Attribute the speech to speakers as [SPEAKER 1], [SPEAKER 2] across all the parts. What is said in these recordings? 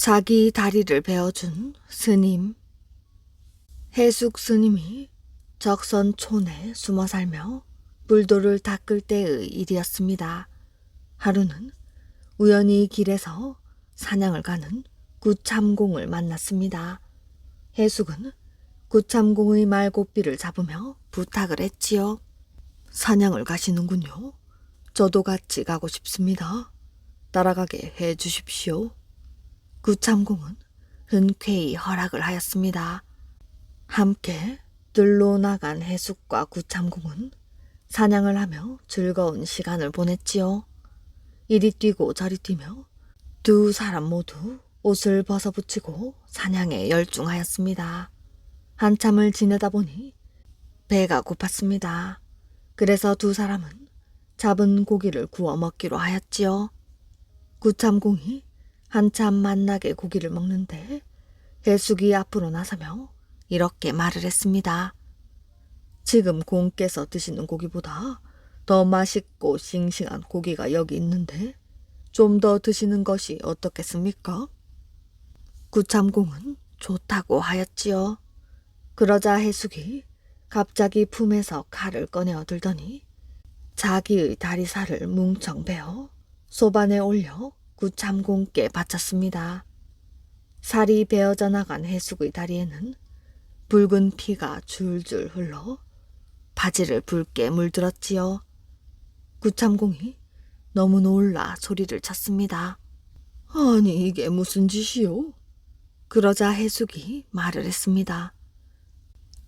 [SPEAKER 1] 자기 다리를 베어준 스님. 해숙 스님이 적선촌에 숨어 살며 불도를 닦을 때의 일이었습니다. 하루는 우연히 길에서 사냥을 가는 구참공을 만났습니다. 해숙은 구참공의 말고삐를 잡으며 부탁을 했지요. 사냥을 가시는군요. 저도 같이 가고 싶습니다. 따라가게 해 주십시오. 구참공은 흔쾌히 허락을 하였습니다. 함께 들로 나간 해숙과 구참공은 사냥을 하며 즐거운 시간을 보냈지요. 이리 뛰고 저리 뛰며 두 사람 모두 옷을 벗어붙이고 사냥에 열중하였습니다. 한참을 지내다 보니 배가 고팠습니다. 그래서 두 사람은 잡은 고기를 구워 먹기로 하였지요. 구참공이 한참 맛나게 고기를 먹는데 해숙이 앞으로 나서며 이렇게 말을 했습니다. 지금 공께서 드시는 고기보다 더 맛있고 싱싱한 고기가 여기 있는데 좀 더 드시는 것이 어떻겠습니까? 구참공은 좋다고 하였지요. 그러자 해숙이 갑자기 품에서 칼을 꺼내어 들더니 자기의 다리살을 뭉청 베어 소반에 올려 구참공께 바쳤습니다. 살이 베어져 나간 해숙의 다리에는 붉은 피가 줄줄 흘러 바지를 붉게 물들었지요. 구참공이 너무 놀라 소리를 쳤습니다. 아니, 이게 무슨 짓이요? 그러자 해숙이 말을 했습니다.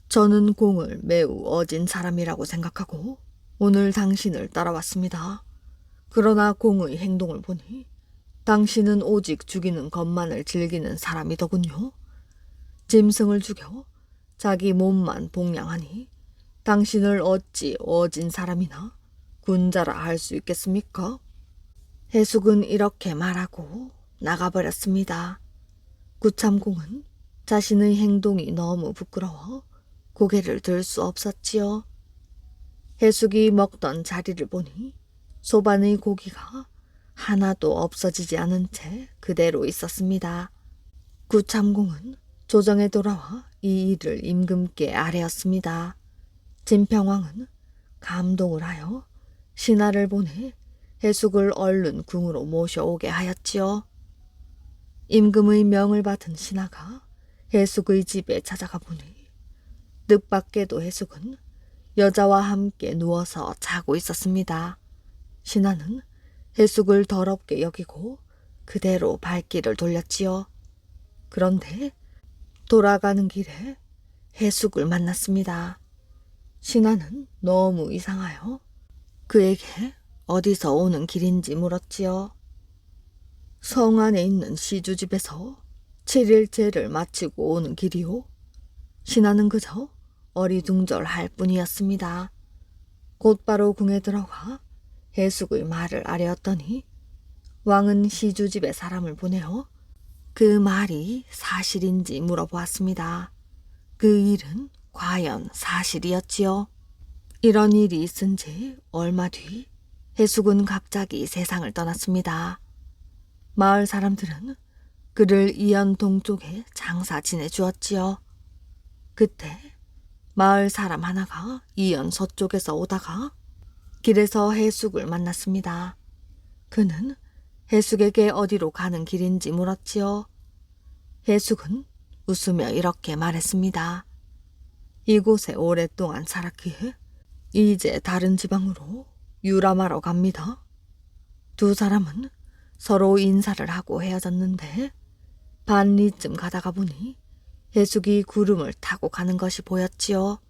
[SPEAKER 1] 저는 공을 매우 어진 사람이라고 생각하고 오늘 당신을 따라왔습니다. 그러나 공의 행동을 보니 당신은 오직 죽이는 것만을 즐기는 사람이더군요. 짐승을 죽여 자기 몸만 복량하니 당신을 어찌 어진 사람이나 군자라 할 수 있겠습니까? 해숙은 이렇게 말하고 나가버렸습니다. 구참공은 자신의 행동이 너무 부끄러워 고개를 들 수 없었지요. 해숙이 먹던 자리를 보니 소반의 고기가 하나도 없어지지 않은 채 그대로 있었습니다. 구참공은 조정에 돌아와 이 일을 임금께 아뢰었습니다. 진평왕은 감동을 하여 신하를 보내 해숙을 얼른 궁으로 모셔오게 하였지요. 임금의 명을 받은 신하가 해숙의 집에 찾아가 보니 뜻밖에도 해숙은 여자와 함께 누워서 자고 있었습니다. 신하는 해숙을 더럽게 여기고 그대로 발길을 돌렸지요. 그런데 돌아가는 길에 해숙을 만났습니다. 신하는 너무 이상하여 그에게 어디서 오는 길인지 물었지요. 성 안에 있는 시주집에서 7일째를 마치고 오는 길이요. 신하는 그저 어리둥절할 뿐이었습니다. 곧바로 궁에 들어가 해숙의 말을 아뢰었더니 왕은 시주집에 사람을 보내어 그 말이 사실인지 물어보았습니다. 그 일은 과연 사실이었지요. 이런 일이 있은 지 얼마 뒤 해숙은 갑자기 세상을 떠났습니다. 마을 사람들은 그를 이연 동쪽에 장사 지내주었지요. 그때 마을 사람 하나가 이연 서쪽에서 오다가 길에서 해숙을 만났습니다. 그는 해숙에게 어디로 가는 길인지 물었지요. 해숙은 웃으며 이렇게 말했습니다. 이곳에 오랫동안 살았기에 이제 다른 지방으로 유람하러 갑니다. 두 사람은 서로 인사를 하고 헤어졌는데 반리쯤 가다가 보니 해숙이 구름을 타고 가는 것이 보였지요.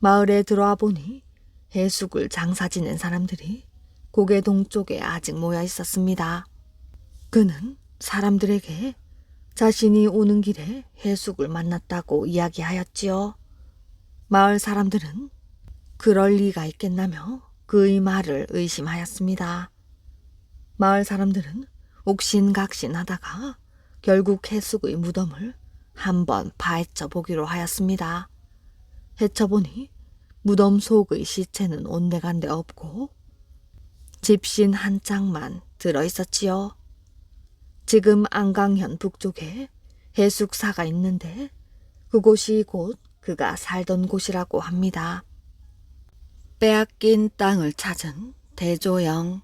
[SPEAKER 1] 마을에 들어와 보니 해숙을 장사 지낸 사람들이 고개 동쪽에 아직 모여 있었습니다. 그는 사람들에게 자신이 오는 길에 해숙을 만났다고 이야기하였지요. 마을 사람들은 그럴 리가 있겠나며 그의 말을 의심하였습니다. 마을 사람들은 옥신각신하다가 결국 해숙의 무덤을 한번 파헤쳐 보기로 하였습니다. 헤쳐보니 무덤 속의 시체는 온데간데 없고 집신 한 짝만 들어있었지요. 지금 안강현 북쪽에 해숙사가 있는데 그곳이 곧 그가 살던 곳이라고 합니다. 빼앗긴 땅을 찾은 대조영.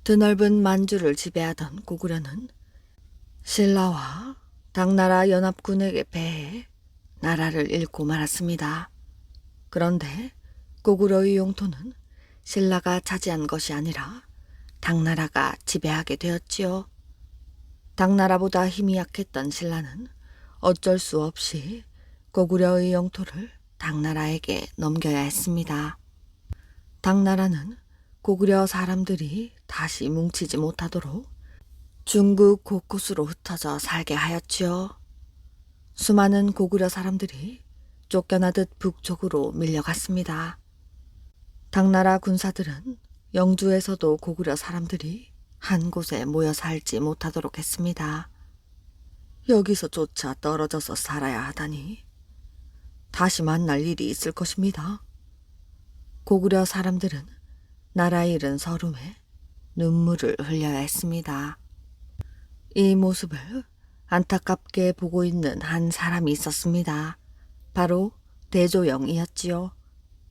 [SPEAKER 1] 드넓은 만주를 지배하던 고구려는 신라와 당나라 연합군에게 패해 나라를 잃고 말았습니다. 그런데 고구려의 영토는 신라가 차지한 것이 아니라 당나라가 지배하게 되었지요. 당나라보다 힘이 약했던 신라는 어쩔 수 없이 고구려의 영토를 당나라에게 넘겨야 했습니다. 당나라는 고구려 사람들이 다시 뭉치지 못하도록 중국 곳곳으로 흩어져 살게 하였지요. 수많은 고구려 사람들이 쫓겨나듯 북쪽으로 밀려갔습니다. 당나라 군사들은 영주에서도 고구려 사람들이 한 곳에 모여 살지 못하도록 했습니다. 여기서조차 떨어져서 살아야 하다니 다시 만날 일이 있을 것입니다. 고구려 사람들은 나라 잃은 서름에 눈물을 흘려야 했습니다. 이 모습을 안타깝게 보고 있는 한 사람이 있었습니다. 바로 대조영이었지요.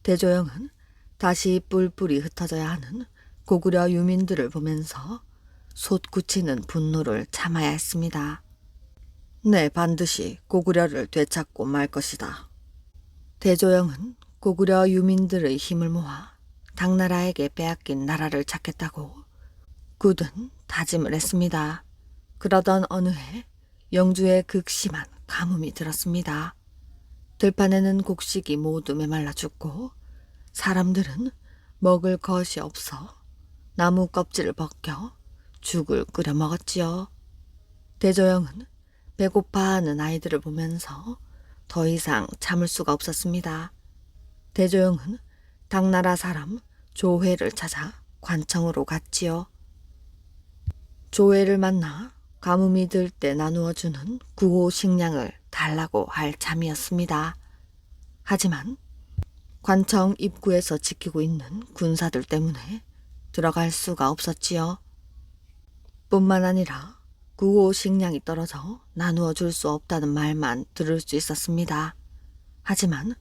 [SPEAKER 1] 대조영은 다시 뿔뿔이 흩어져야 하는 고구려 유민들을 보면서 솟구치는 분노를 참아야 했습니다. 네, 반드시 고구려를 되찾고 말 것이다. 대조영은 고구려 유민들의 힘을 모아 당나라에게 빼앗긴 나라를 찾겠다고 굳은 다짐을 했습니다. 그러던 어느 해 영주에 극심한 가뭄이 들었습니다. 들판에는 곡식이 모두 메말라 죽고 사람들은 먹을 것이 없어 나무 껍질을 벗겨 죽을 끓여 먹었지요. 대조영은 배고파하는 아이들을 보면서 더 이상 참을 수가 없었습니다. 대조영은 당나라 사람 조회를 찾아 관청으로 갔지요. 조회를 만나 가뭄이 들 때 나누어주는 구호 식량을 달라고 할 참이었습니다. 하지만 관청 입구에서 지키고 있는 군사들 때문에 들어갈 수가 없었지요. 뿐만 아니라 구호 식량이 떨어져 나누어 줄 수 없다는 말만 들을 수 있었습니다. 하지만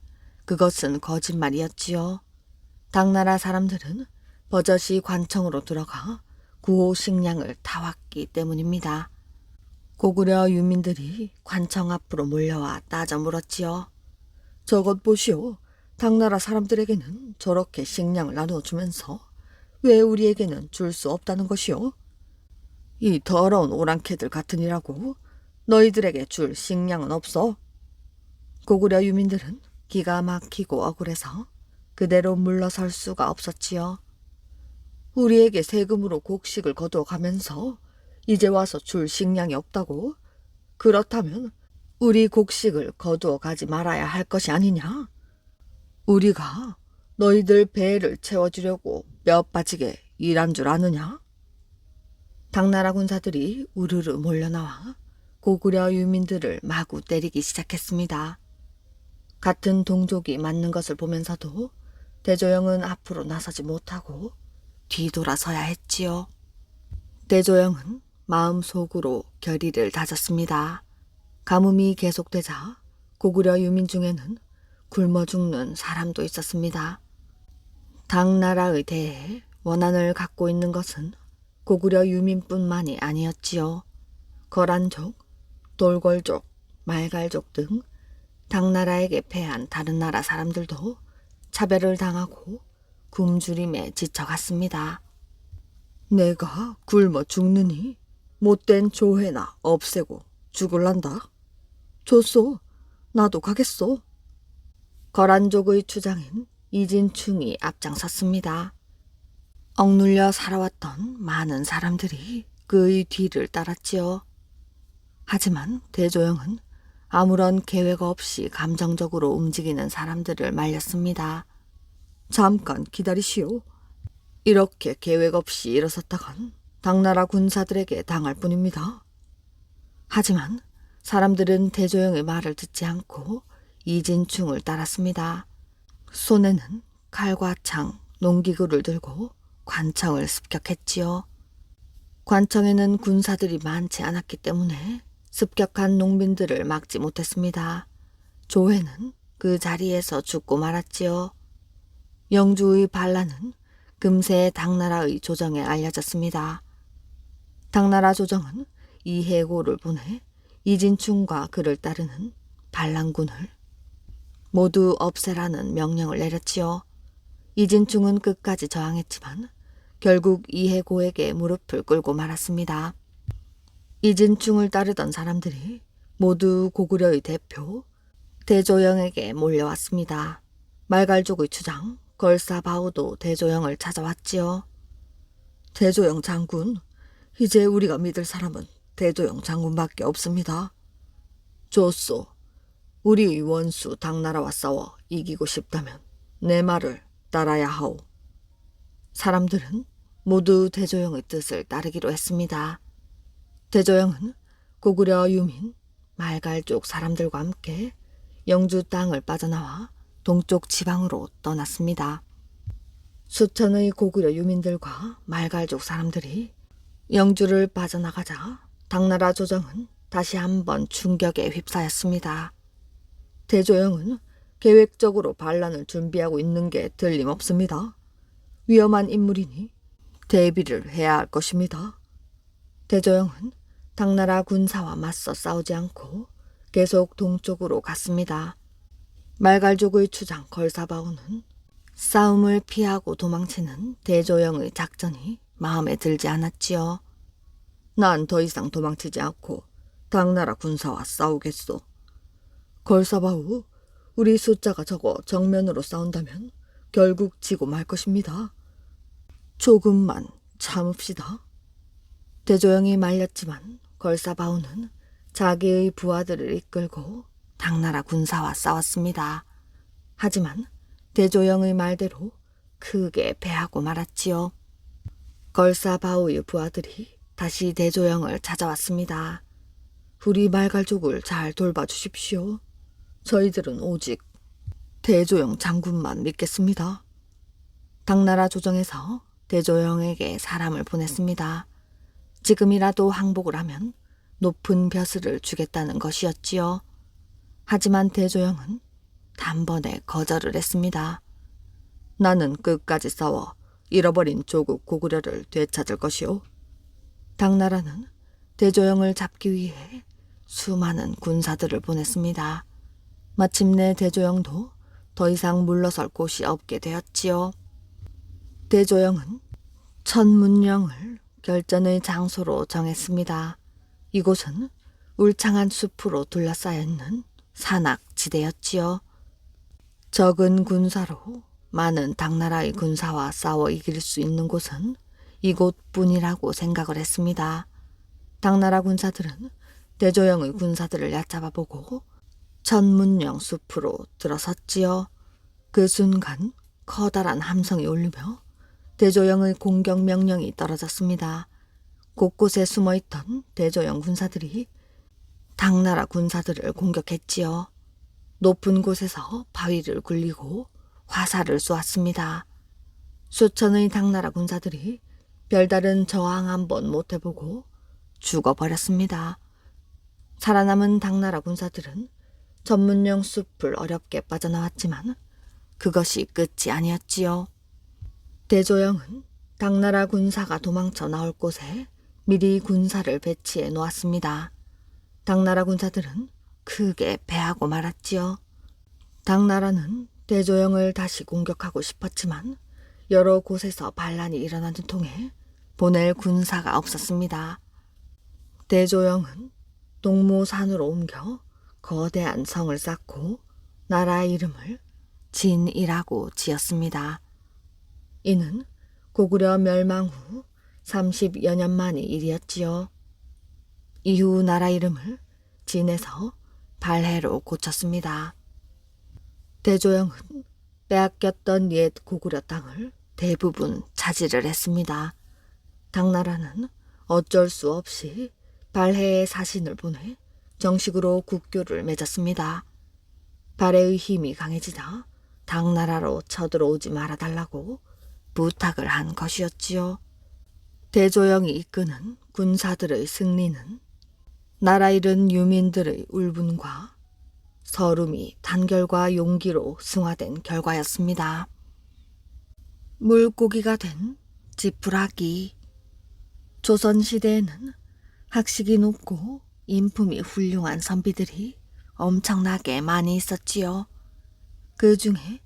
[SPEAKER 1] 그것은 거짓말이었지요. 당나라 사람들은 버젓이 관청으로 들어가 구호 식량을 타왔기 때문입니다. 고구려 유민들이 관청 앞으로 몰려와 따져 물었지요. 저것 보시오. 당나라 사람들에게는 저렇게 식량을 나누어 주면서 왜 우리에게는 줄 수 없다는 것이오? 이 더러운 오랑캐들 같으니라고 너희들에게 줄 식량은 없어. 고구려 유민들은 기가 막히고 억울해서 그대로 물러설 수가 없었지요. 우리에게 세금으로 곡식을 거두어 가면서 이제 와서 줄 식량이 없다고? 그렇다면 우리 곡식을 거두어 가지 말아야 할 것이 아니냐? 우리가 너희들 배를 채워주려고 뼈 빠지게 일한 줄 아느냐? 당나라 군사들이 우르르 몰려나와 고구려 유민들을 마구 때리기 시작했습니다. 같은 동족이 맞는 것을 보면서도 대조영은 앞으로 나서지 못하고 뒤돌아서야 했지요. 대조영은 마음속으로 결의를 다졌습니다. 가뭄이 계속되자 고구려 유민 중에는 굶어 죽는 사람도 있었습니다. 당나라의 대에 원한을 갖고 있는 것은 고구려 유민뿐만이 아니었지요. 거란족, 돌궐족, 말갈족 등 당나라에게 패한 다른 나라 사람들도 차별을 당하고 굶주림에 지쳐갔습니다. 내가 굶어 죽느니 못된 조회나 없애고 죽을란다. 좋소, 나도 가겠소. 거란족의 주장인 이진충이 앞장섰습니다. 억눌려 살아왔던 많은 사람들이 그의 뒤를 따랐지요. 하지만 대조영은 아무런 계획 없이 감정적으로 움직이는 사람들을 말렸습니다. 잠깐 기다리시오. 이렇게 계획 없이 일어섰다간 당나라 군사들에게 당할 뿐입니다. 하지만 사람들은 대조영의 말을 듣지 않고 이진충을 따랐습니다. 손에는 칼과 창, 농기구를 들고 관청을 습격했지요. 관청에는 군사들이 많지 않았기 때문에 습격한 농민들을 막지 못했습니다. 조회는 그 자리에서 죽고 말았지요. 영주의 반란은 금세 당나라의 조정에 알려졌습니다. 당나라 조정은 이해고를 보내 이진충과 그를 따르는 반란군을 모두 없애라는 명령을 내렸지요. 이진충은 끝까지 저항했지만 결국 이해고에게 무릎을 꿇고 말았습니다. 이진충을 따르던 사람들이 모두 고구려의 대표 대조영에게 몰려왔습니다. 말갈족의 주장 걸사바오도 대조영을 찾아왔지요. 대조영 장군, 이제 우리가 믿을 사람은 대조영 장군밖에 없습니다. 좋소. 우리의 원수 당나라와 싸워 이기고 싶다면 내 말을 따라야 하오. 사람들은 모두 대조영의 뜻을 따르기로 했습니다. 대조영은 고구려 유민, 말갈족 사람들과 함께 영주 땅을 빠져나와 동쪽 지방으로 떠났습니다. 수천의 고구려 유민들과 말갈족 사람들이 영주를 빠져나가자 당나라 조정은 다시 한번 충격에 휩싸였습니다. 대조영은 계획적으로 반란을 준비하고 있는 게 틀림없습니다. 위험한 인물이니 대비를 해야 할 것입니다. 대조영은 당나라 군사와 맞서 싸우지 않고 계속 동쪽으로 갔습니다. 말갈족의 주장 걸사바오는 싸움을 피하고 도망치는 대조영의 작전이 마음에 들지 않았지요. 난 더 이상 도망치지 않고 당나라 군사와 싸우겠소. 걸사바오, 우리 숫자가 적어 정면으로 싸운다면 결국 지고 말 것입니다. 조금만 참읍시다. 대조영이 말렸지만 걸사바오는 자기의 부하들을 이끌고 당나라 군사와 싸웠습니다. 하지만 대조영의 말대로 크게 패하고 말았지요. 걸사바오의 부하들이 다시 대조영을 찾아왔습니다. 우리 말갈족을 잘 돌봐주십시오. 저희들은 오직 대조영 장군만 믿겠습니다. 당나라 조정에서 대조영에게 사람을 보냈습니다. 지금이라도 항복을 하면 높은 벼슬을 주겠다는 것이었지요. 하지만 대조영은 단번에 거절을 했습니다. 나는 끝까지 싸워 잃어버린 조국 고구려를 되찾을 것이오. 당나라는 대조영을 잡기 위해 수많은 군사들을 보냈습니다. 마침내 대조영도 더 이상 물러설 곳이 없게 되었지요. 대조영은 천문령을 결전의 장소로 정했습니다. 이곳은 울창한 숲으로 둘러싸여 있는 산악지대였지요. 적은 군사로 많은 당나라의 군사와 싸워 이길 수 있는 곳은 이곳뿐이라고 생각을 했습니다. 당나라 군사들은 대조영의 군사들을 얕잡아보고 천문령 숲으로 들어섰지요. 그 순간 커다란 함성이 울리며 대조영의 공격 명령이 떨어졌습니다. 곳곳에 숨어있던 대조영 군사들이 당나라 군사들을 공격했지요. 높은 곳에서 바위를 굴리고 화살을 쏘았습니다. 수천의 당나라 군사들이 별다른 저항 한번 못해보고 죽어버렸습니다. 살아남은 당나라 군사들은 전문령 숲을 어렵게 빠져나왔지만 그것이 끝이 아니었지요. 대조영은 당나라 군사가 도망쳐 나올 곳에 미리 군사를 배치해 놓았습니다. 당나라 군사들은 크게 패하고 말았지요. 당나라는 대조영을 다시 공격하고 싶었지만 여러 곳에서 반란이 일어나는 통에 보낼 군사가 없었습니다. 대조영은 동모산으로 옮겨 거대한 성을 쌓고 나라 이름을 진이라고 지었습니다. 이는 고구려 멸망 후 30여 년 만의 일이었지요. 이후 나라 이름을 진에서 발해로 고쳤습니다. 대조영은 빼앗겼던 옛 고구려 땅을 대부분 차지를 했습니다. 당나라는 어쩔 수 없이 발해에 사신을 보내 정식으로 국교를 맺었습니다. 발해의 힘이 강해지자 당나라로 쳐들어오지 말아달라고 부탁을 한 것이었지요. 대조영이 이끄는 군사들의 승리는 나라 잃은 유민들의 울분과 서름이 단결과 용기로 승화된 결과였습니다. 물고기가 된 지푸라기. 조선시대에는 학식이 높고 인품이 훌륭한 선비들이 엄청나게 많이 있었지요. 그 중에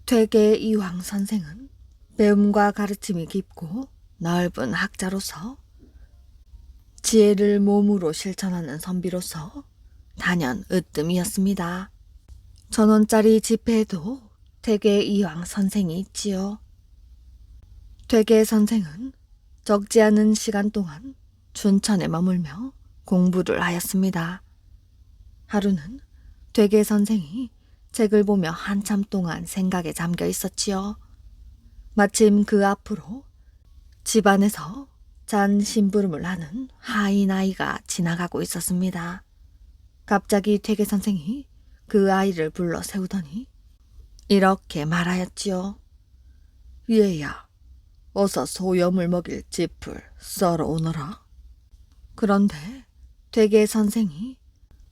[SPEAKER 1] 퇴계 이황 선생은 배움과 가르침이 깊고 넓은 학자로서 지혜를 몸으로 실천하는 선비로서 단연 으뜸이었습니다. 1,000원짜리 지폐에도 퇴계 이황 선생이 있지요. 퇴계 선생은 적지 않은 시간 동안 춘천에 머물며 공부를 하였습니다. 하루는 퇴계 선생이 책을 보며 한참 동안 생각에 잠겨 있었지요. 마침 그 앞으로 집안에서 잔 심부름을 하는 하인 아이가 지나가고 있었습니다. 갑자기 퇴계 선생이 그 아이를 불러 세우더니 이렇게 말하였지요. 얘야, 어서 소염을 먹일 짚을 썰어 오너라. 그런데 퇴계 선생이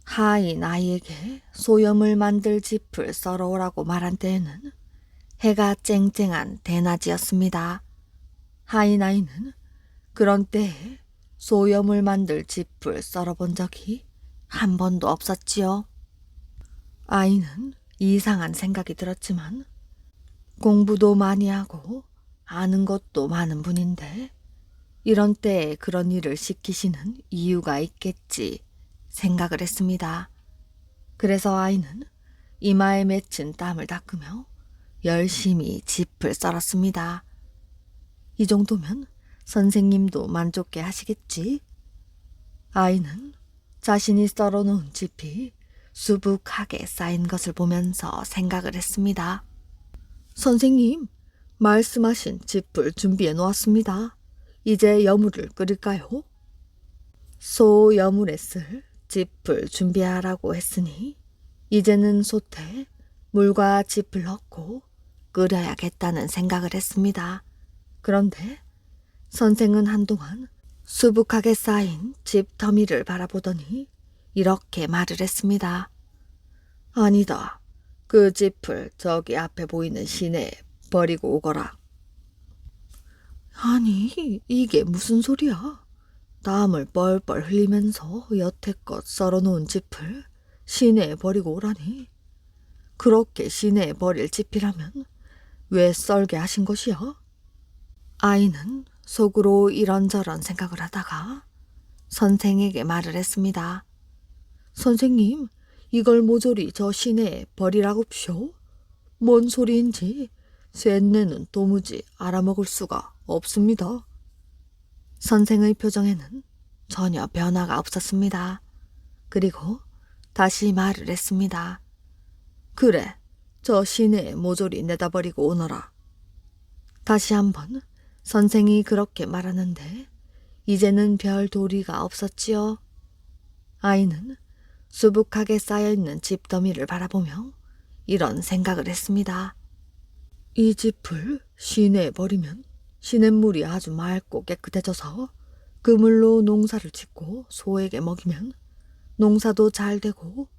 [SPEAKER 1] 하인 아이에게 소염을 만들 짚을 썰어 오라고 말한 때에는 해가 쨍쨍한 대낮이었습니다. 하인 아이는 그런 때에 소염을 만들 짚을 썰어본 적이 한 번도 없었지요. 아이는 이상한 생각이 들었지만 공부도 많이 하고 아는 것도 많은 분인데 이런 때에 그런 일을 시키시는 이유가 있겠지 생각을 했습니다. 그래서 아이는 이마에 맺힌 땀을 닦으며 열심히 짚을 썰었습니다. 이 정도면 선생님도 만족해 하시겠지? 아이는 자신이 썰어놓은 짚이 수북하게 쌓인 것을 보면서 생각을 했습니다. 선생님, 말씀하신 짚을 준비해 놓았습니다. 이제 여물을 끓일까요? 소 여물에 쓸 짚을 준비하라고 했으니 이제는 솥에 물과 짚을 넣고 끓여야겠다는 생각을 했습니다. 그런데 선생은 한동안 수북하게 쌓인 짚 더미를 바라보더니 이렇게 말을 했습니다. 아니다. 그 짚을 저기 앞에 보이는 시내에 버리고 오거라. 아니, 이게 무슨 소리야? 땀을 뻘뻘 흘리면서 여태껏 썰어놓은 짚을 시내에 버리고 오라니. 그렇게 시내에 버릴 짚이라면 왜 썰게 하신 것이야? 아이는 속으로 이런저런 생각을 하다가 선생에게 말을 했습니다. 선생님, 이걸 모조리 저 시내에 버리라고쇼? 뭔 소리인지 쇠뇌는 도무지 알아먹을 수가 없습니다. 선생의 표정에는 전혀 변화가 없었습니다. 그리고 다시 말을 했습니다. 그래, 저 시내에 모조리 내다버리고 오너라. 다시 한번 선생이 그렇게 말하는데 이제는 별 도리가 없었지요. 아이는 수북하게 쌓여있는 짚더미를 바라보며 이런 생각을 했습니다. 이 짚을 시내에 버리면 시냇물이 아주 맑고 깨끗해져서 그 물로 농사를 짓고 소에게 먹이면 농사도 잘 되고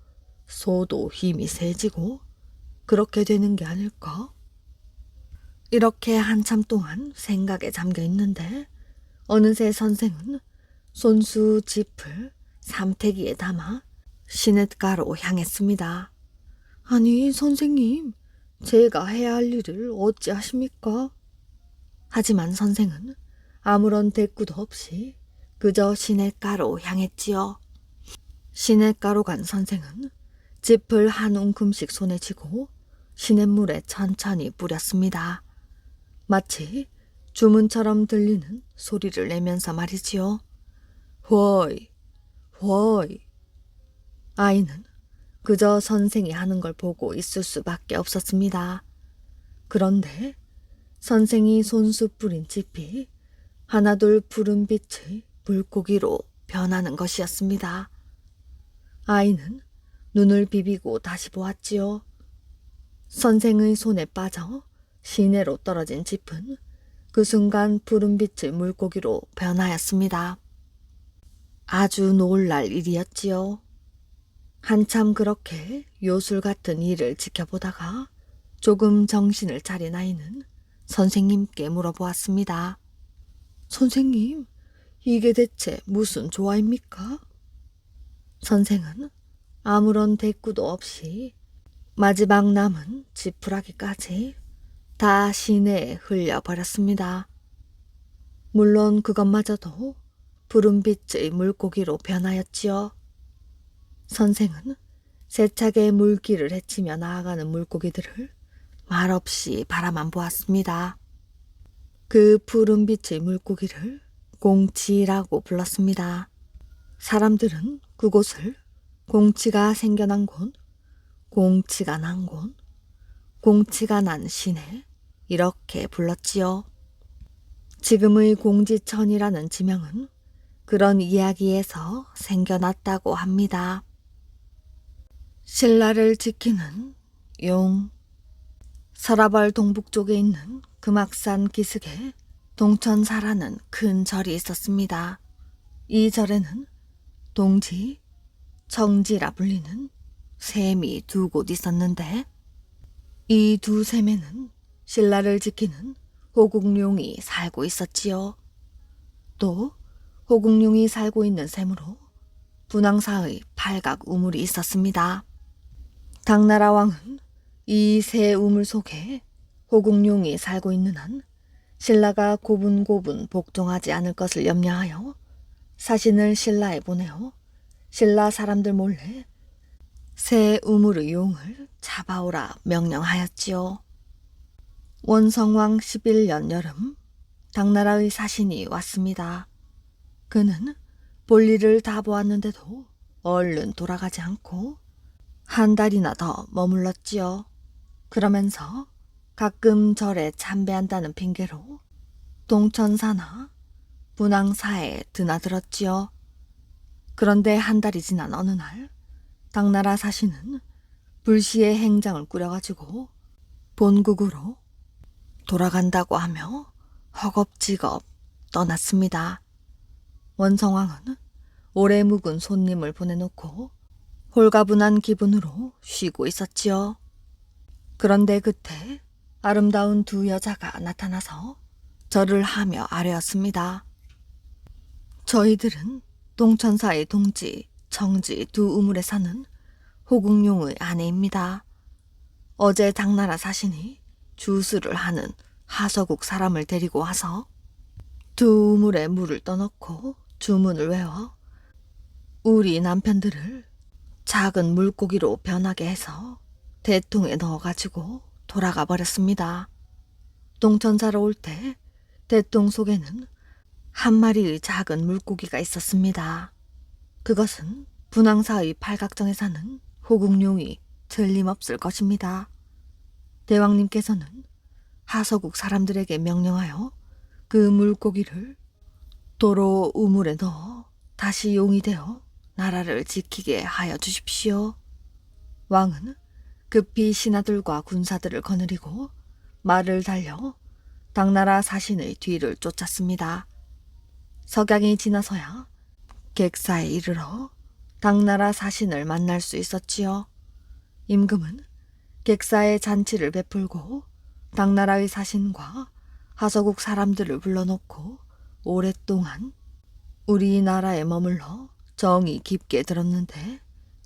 [SPEAKER 1] 소도 힘이 세지고 그렇게 되는 게 아닐까? 이렇게 한참 동안 생각에 잠겨 있는데 어느새 선생은 손수 짚을 삼태기에 담아 시냇가로 향했습니다. 아니 선생님, 제가 해야 할 일을 어찌 하십니까? 하지만 선생은 아무런 대꾸도 없이 그저 시냇가로 향했지요. 시냇가로 간 선생은 짚을 한 움큼씩 손에 쥐고 시냇물에 천천히 뿌렸습니다. 마치 주문처럼 들리는 소리를 내면서 말이지요. 허이, 허이. 아이는 그저 선생이 하는 걸 보고 있을 수밖에 없었습니다. 그런데 선생이 손수 뿌린 짚이 하나둘 푸른 빛의 물고기로 변하는 것이었습니다. 아이는 눈을 비비고 다시 보았지요. 선생의 손에 빠져 시내로 떨어진 짚은 그 순간 푸른빛의 물고기로 변하였습니다. 아주 놀랄 일이었지요. 한참 그렇게 요술 같은 일을 지켜보다가 조금 정신을 차린 아이는 선생님께 물어보았습니다. 선생님, 이게 대체 무슨 조화입니까? 선생은 아무런 대꾸도 없이 마지막 남은 지푸라기까지 다 시내에 흘려버렸습니다. 물론 그것마저도 푸른빛의 물고기로 변하였지요. 선생은 세차게 물길을 헤치며 나아가는 물고기들을 말없이 바라만 보았습니다. 그 푸른빛의 물고기를 공치라고 불렀습니다. 사람들은 그곳을 공치가 생겨난 곳, 공치가 난 곳, 공치가 난 시내 이렇게 불렀지요. 지금의 공지천이라는 지명은 그런 이야기에서 생겨났다고 합니다. 신라를 지키는 용. 서라벌 동북쪽에 있는 금악산 기슭에 동천사라는 큰 절이 있었습니다. 이 절에는 동지, 청지라 불리는 샘이 두 곳 있었는데 이 두 샘에는 신라를 지키는 호국룡이 살고 있었지요. 또 호국룡이 살고 있는 샘으로 분황사의 팔각 우물이 있었습니다. 당나라 왕은 이 세 우물 속에 호국룡이 살고 있는 한 신라가 고분고분 복종하지 않을 것을 염려하여 사신을 신라에 보내어 신라 사람들 몰래 새 우물의 용을 잡아오라 명령하였지요. 원성왕 11년 여름 당나라의 사신이 왔습니다. 그는 볼일을 다 보았는데도 얼른 돌아가지 않고 한 달이나 더 머물렀지요. 그러면서 가끔 절에 참배한다는 핑계로 동천사나 분황사에 드나들었지요. 그런데 한 달이 지난 어느 날 당나라 사신은 불시의 행장을 꾸려가지고 본국으로 돌아간다고 하며 허겁지겁 떠났습니다. 원성왕은 오래 묵은 손님을 보내놓고 홀가분한 기분으로 쉬고 있었지요. 그런데 그때 아름다운 두 여자가 나타나서 절을 하며 아뢰었습니다. 저희들은 동천사의 동지, 청지 두 우물에 사는 호국룡의 아내입니다. 어제 당나라 사신이 주수를 하는 하서국 사람을 데리고 와서 두 우물에 물을 떠넣고 주문을 외워 우리 남편들을 작은 물고기로 변하게 해서 대통에 넣어가지고 돌아가 버렸습니다. 동천사로 올 때 대통 속에는 한 마리의 작은 물고기가 있었습니다. 그것은 분황사의 팔각정에 사는 호국룡이 틀림없을 것입니다. 대왕님께서는 하서국 사람들에게 명령하여 그 물고기를 도로 우물에 넣어 다시 용이 되어 나라를 지키게 하여 주십시오. 왕은 급히 신하들과 군사들을 거느리고 말을 달려 당나라 사신의 뒤를 쫓았습니다. 석양이 지나서야 객사에 이르러 당나라 사신을 만날 수 있었지요. 임금은 객사에 잔치를 베풀고 당나라의 사신과 하서국 사람들을 불러놓고 오랫동안 우리나라에 머물러 정이 깊게 들었는데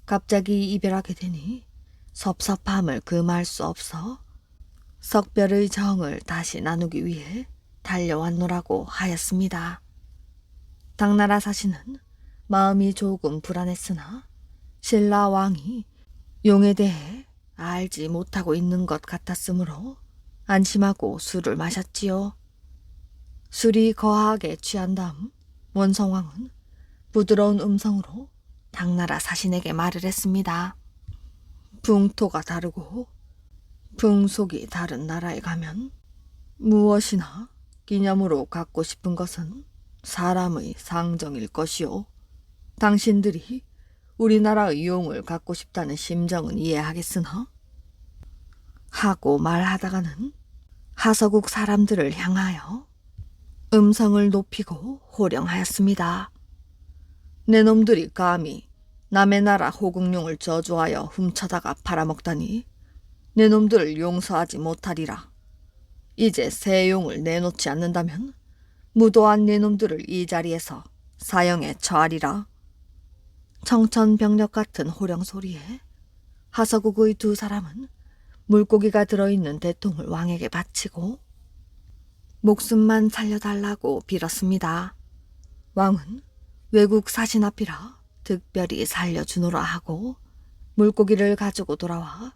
[SPEAKER 1] 갑자기 이별하게 되니 섭섭함을 금할 수 없어 석별의 정을 다시 나누기 위해 달려왔노라고 하였습니다. 당나라 사신은 마음이 조금 불안했으나 신라 왕이 용에 대해 알지 못하고 있는 것 같았으므로 안심하고 술을 마셨지요. 술이 거하게 취한 다음 원성왕은 부드러운 음성으로 당나라 사신에게 말을 했습니다. 풍토가 다르고 풍속이 다른 나라에 가면 무엇이나 기념으로 갖고 싶은 것은 사람의 상정일 것이요. 당신들이 우리나라의 용을 갖고 싶다는 심정은 이해하겠으나 하고 말하다가는 하서국 사람들을 향하여 음성을 높이고 호령하였습니다. 내 놈들이 감히 남의 나라 호국룡을 저주하여 훔쳐다가 팔아먹다니 내 놈들을 용서하지 못하리라. 이제 새 용을 내놓지 않는다면 무도한 내 놈들을 이 자리에서 사형에 처하리라. 청천벽력 같은 호령 소리에 하서국의 두 사람은 물고기가 들어있는 대통을 왕에게 바치고 목숨만 살려달라고 빌었습니다. 왕은 외국 사신 앞이라 특별히 살려주노라 하고 물고기를 가지고 돌아와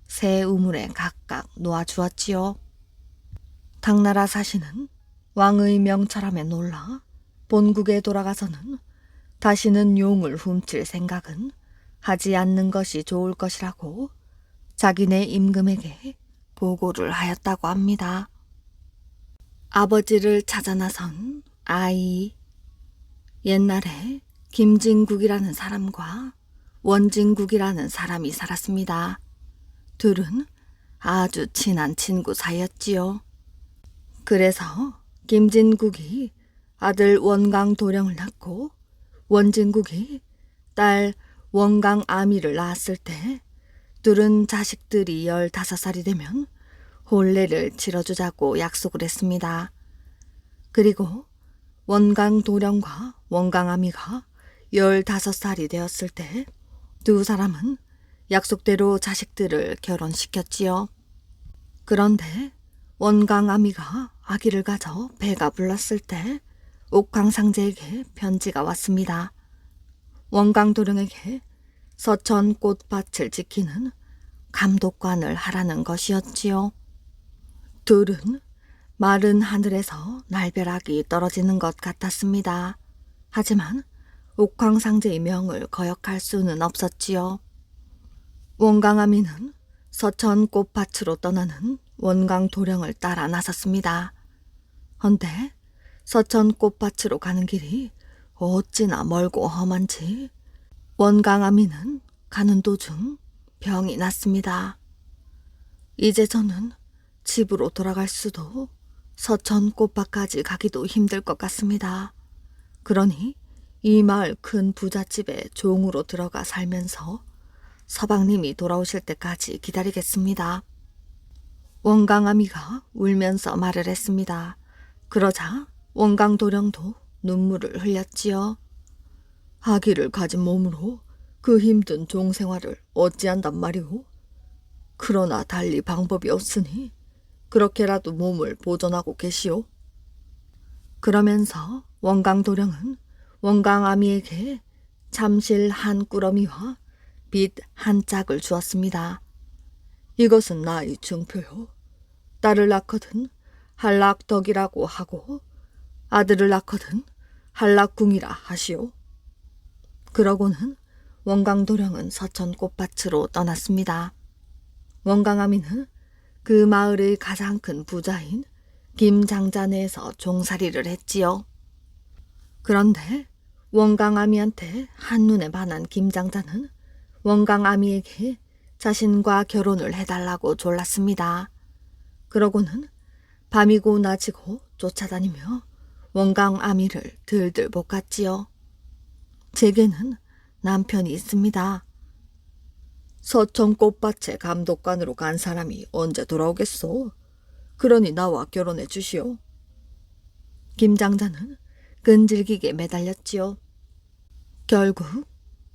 [SPEAKER 1] 새 우물에 각각 놓아주었지요. 당나라 사신은 왕의 명철함에 놀라 본국에 돌아가서는 다시는 용을 훔칠 생각은 하지 않는 것이 좋을 것이라고 자기네 임금에게 보고를 하였다고 합니다. 아버지를 찾아 나선 아이. 옛날에 김진국이라는 사람과 원진국이라는 사람이 살았습니다. 둘은 아주 친한 친구 사이였지요. 그래서 김진국이 아들 원강도령을 낳고 원진국이 딸 원강아미를 낳았을 때 둘은 자식들이 15살이 되면 혼례를 치러주자고 약속을 했습니다. 그리고 원강도령과 원강아미가 15살이 되었을 때 두 사람은 약속대로 자식들을 결혼시켰지요. 그런데 원강아미가 아기를 가져 배가 불렀을 때 옥황상제에게 편지가 왔습니다. 원강도령에게 서천 꽃밭을 지키는 감독관을 하라는 것이었지요. 둘은 마른 하늘에서 날벼락이 떨어지는 것 같았습니다. 하지만 옥황상제의 명을 거역할 수는 없었지요. 원강아미는 서천 꽃밭으로 떠나는 원강도령을 따라 나섰습니다. 헌데 서천 꽃밭으로 가는 길이 어찌나 멀고 험한지 원강아미는 가는 도중 병이 났습니다. 이제 저는 집으로 돌아갈 수도 서천 꽃밭까지 가기도 힘들 것 같습니다. 그러니 이 마을 큰 부잣집에 종으로 들어가 살면서 서방님이 돌아오실 때까지 기다리겠습니다. 원강아미가 울면서 말을 했습니다. 그러자 원강도령도 눈물을 흘렸지요. 아기를 가진 몸으로 그 힘든 종생활을 어찌한단 말이오. 그러나 달리 방법이 없으니 그렇게라도 몸을 보존하고 계시오. 그러면서 원강도령은 원강아미에게 잠실 한 꾸러미와 빛 한 짝을 주었습니다. 이것은 나의 증표요. 딸을 낳거든 한락덕이라고 하고 아들을 낳거든 한락궁이라 하시오. 그러고는 원강도령은 서천 꽃밭으로 떠났습니다. 원강아미는 그 마을의 가장 큰 부자인 김장자네에서 종살이를 했지요. 그런데 원강아미한테 한눈에 반한 김장자는 원강아미에게 자신과 결혼을 해달라고 졸랐습니다. 그러고는 밤이고 낮이고 쫓아다니며 원강아미를 들들 볶았지요. 제게는 남편이 있습니다. 서천 꽃밭의 감독관으로 간 사람이 언제 돌아오겠소? 그러니 나와 결혼해 주시오. 김장자는 끈질기게 매달렸지요. 결국